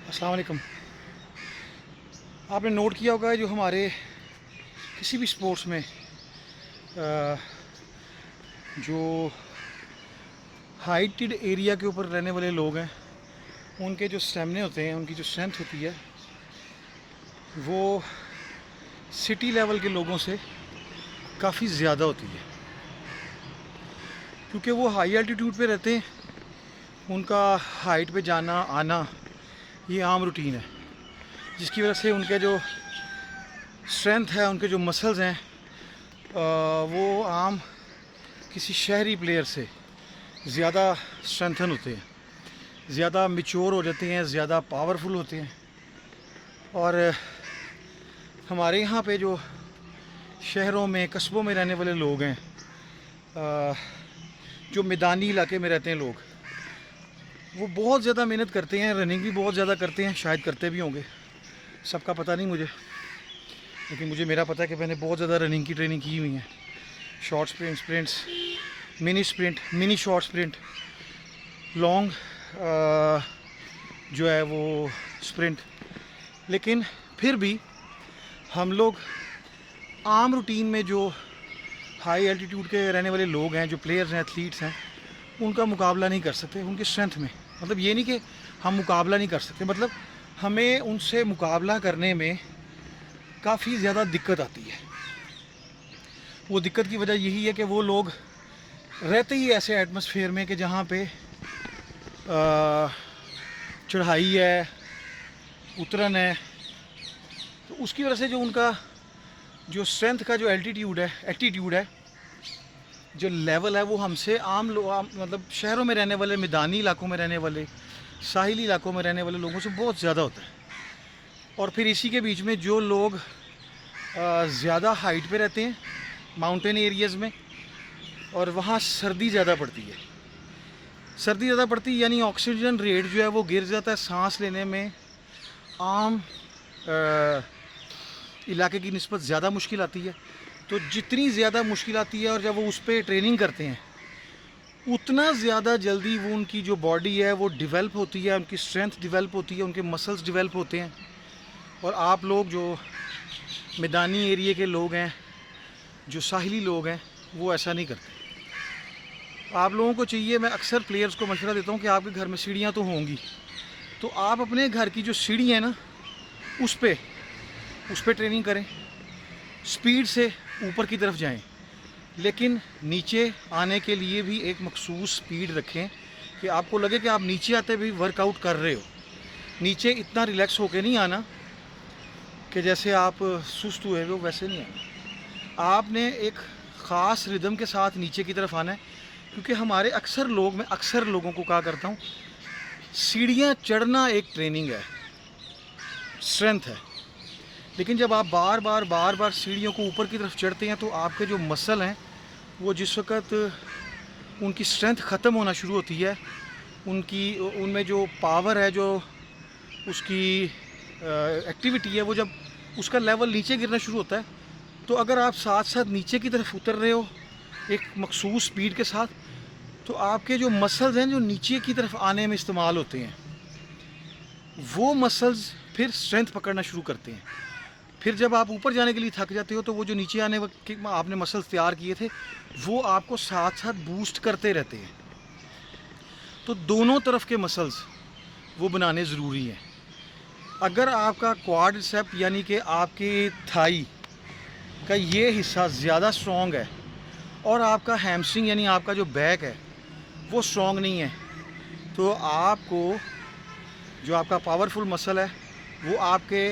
अस्सलाम वालेकुम। आपने नोट किया होगा जो हमारे किसी भी स्पोर्ट्स में जो हाइटेड एरिया के ऊपर रहने वाले लोग हैं उनके जो स्टेमिना होते हैं, उनकी जो स्ट्रेंथ होती है वो सिटी लेवल के लोगों से काफ़ी ज़्यादा होती है, क्योंकि वो हाई एल्टीट्यूड पे रहते हैं। उनका हाइट पे जाना आना ये आम रूटीन है, जिसकी वजह से उनके जो स्ट्रेंथ है, उनके जो मसल्स हैं वो आम किसी शहरी प्लेयर से ज़्यादा स्ट्रेंथन होते हैं, ज़्यादा मैच्योर हो जाते हैं, ज़्यादा पावरफुल होते हैं। और हमारे यहाँ पे जो शहरों में कस्बों में रहने वाले लोग हैं, जो मैदानी इलाके में रहते हैं लोग, वो बहुत ज़्यादा मेहनत करते हैं, रनिंग भी बहुत ज़्यादा करते हैं, शायद करते भी होंगे, सबका पता नहीं मुझे, लेकिन मुझे मेरा पता है कि मैंने बहुत ज़्यादा रनिंग की ट्रेनिंग की हुई है। Short sprints, mini short sprint, long जो है वो स्प्रिंट। लेकिन फिर भी हम लोग आम रूटीन में जो हाई एल्टीट्यूड के रहने वाले लोग हैं, जो प्लेयर्स हैं, एथलीट्स हैं, उनका मुकाबला नहीं कर सकते उनकी स्ट्रेंथ में। मतलब ये नहीं कि हम मुकाबला नहीं कर सकते, मतलब हमें उनसे मुकाबला करने में काफ़ी ज़्यादा दिक्कत आती है। वो दिक्कत की वजह यही है कि वो लोग रहते ही ऐसे एटमॉस्फेयर में कि जहाँ पे चढ़ाई है, उतरन है, तो उसकी वजह से जो उनका जो स्ट्रेंथ का जो एटीट्यूड है, जो लेवल है, वो हमसे मतलब शहरों में रहने वाले, मैदानी इलाकों में रहने वाले, साहिली इलाकों में रहने वाले लोगों से बहुत ज़्यादा होता है। और फिर इसी के बीच में जो लोग ज़्यादा हाइट पे रहते हैं, माउंटेन एरियाज़ में, और वहाँ सर्दी ज़्यादा पड़ती है। सर्दी ज़्यादा पड़ती है यानी ऑक्सीजन रेट जो है वो गिर जाता है, सांस लेने में आम इलाके की निस्बत ज़्यादा मुश्किल आती है। तो जितनी ज़्यादा मुश्किल आती है और जब वो उस पर ट्रेनिंग करते हैं, उतना ज़्यादा जल्दी वो उनकी जो बॉडी है वो डेवलप होती है, उनकी स्ट्रेंथ डेवलप होती है, उनके मसल्स डेवलप होते हैं। और आप लोग जो मैदानी एरिया के लोग हैं, जो साहिली लोग हैं, वो ऐसा नहीं करते। आप लोगों को चाहिए, मैं अक्सर प्लेयर्स को मशवरा देता हूँ कि आपके घर में सीढ़ियाँ तो होंगी, तो आप अपने घर की जो सीढ़ी है ना, उस पर ट्रेनिंग करें, स्पीड से ऊपर की तरफ जाएं, लेकिन नीचे आने के लिए भी एक मखसूस स्पीड रखें कि आपको लगे कि आप नीचे आते भी वर्कआउट कर रहे हो। नीचे इतना रिलैक्स होके नहीं आना कि जैसे आप सुस्त हुए हो, वैसे नहीं आना। आपने एक ख़ास रिदम के साथ नीचे की तरफ आना है, क्योंकि मैं अक्सर लोगों को कहा करता हूँ, सीढ़ियाँ चढ़ना एक ट्रेनिंग है, स्ट्रेंथ है। लेकिन जब आप बार बार सीढ़ियों को ऊपर की तरफ चढ़ते हैं, तो आपके जो मसल हैं वो जिस वक्त उनकी स्ट्रेंथ ख़त्म होना शुरू होती है, उनमें जो पावर है, जो उसकी एक्टिविटी है, वो जब उसका लेवल नीचे गिरना शुरू होता है, तो अगर आप साथ साथ नीचे की तरफ उतर रहे हो एक मखसूस स्पीड के साथ, तो आपके जो मसल्स हैं जो नीचे की तरफ आने में इस्तेमाल होते हैं, वो मसल्स फिर स्ट्रेंथ पकड़ना शुरू करते हैं। फिर जब आप ऊपर जाने के लिए थक जाते हो, तो वो जो नीचे आने वक्त आपने मसल्स तैयार किए थे, वो आपको साथ साथ बूस्ट करते रहते हैं। तो दोनों तरफ के मसल्स वो बनाने ज़रूरी हैं। अगर आपका क्वाड्रिसेप यानी कि आपके थाई का ये हिस्सा ज़्यादा स्ट्रॉन्ग है और आपका हैमस्ट्रिंग यानी आपका जो बैक है वो स्ट्रॉन्ग नहीं है, तो आपको जो आपका पावरफुल मसल है वो आपके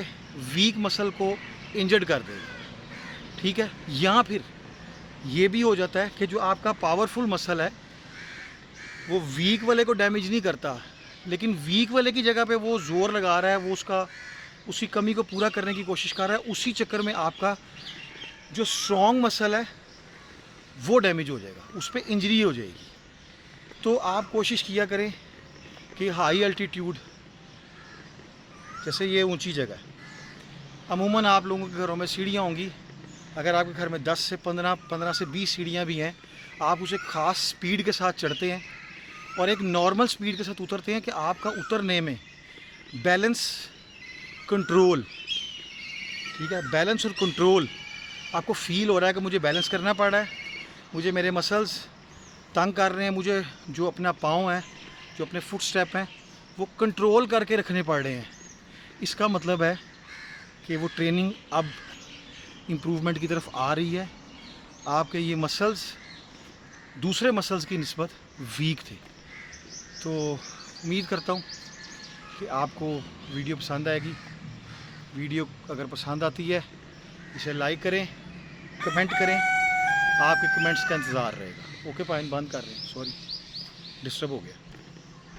वीक मसल को इंजर्ड कर देगा। ठीक है, या फिर ये भी हो जाता है कि जो आपका पावरफुल मसल है वो वीक वाले को डैमेज नहीं करता, लेकिन वीक वाले की जगह पे वो ज़ोर लगा रहा है, वो उसी कमी को पूरा करने की कोशिश कर रहा है। उसी चक्कर में आपका जो स्ट्रॉन्ग मसल है वो डैमेज हो जाएगा, उस पर इंजरी हो जाएगी। तो आप कोशिश किया करें कि हाई एल्टीट्यूड, जैसे ये ऊंची जगह है, अमूमन आप लोगों के घरों में सीढ़ियाँ होंगी। अगर आपके घर में 10 से 15 से 20 सीढ़ियाँ भी हैं, आप उसे ख़ास स्पीड के साथ चढ़ते हैं और एक नॉर्मल स्पीड के साथ उतरते हैं कि आपका उतरने में बैलेंस, कंट्रोल, ठीक है, बैलेंस और कंट्रोल। आपको फील हो रहा है कि मुझे बैलेंस करना पड़ रहा है, मुझे मेरे मसल्स तंग कर रहे हैं, मुझे जो अपना पाँव है, जो अपने फुट स्टेप हैं, वो कंट्रोल करके रखने पड़ रहे हैं। इसका मतलब है कि वो ट्रेनिंग अब इम्प्रूवमेंट की तरफ आ रही है। आपके ये मसल्स दूसरे मसल्स की निस्बत वीक थे। तो उम्मीद करता हूँ कि आपको वीडियो पसंद आएगी। वीडियो अगर पसंद आती है इसे लाइक करें, कमेंट करें, आपके कमेंट्स का इंतज़ार रहेगा। ओके पाइन बंद कर रहे हैं, सॉरी डिस्टर्ब हो गया।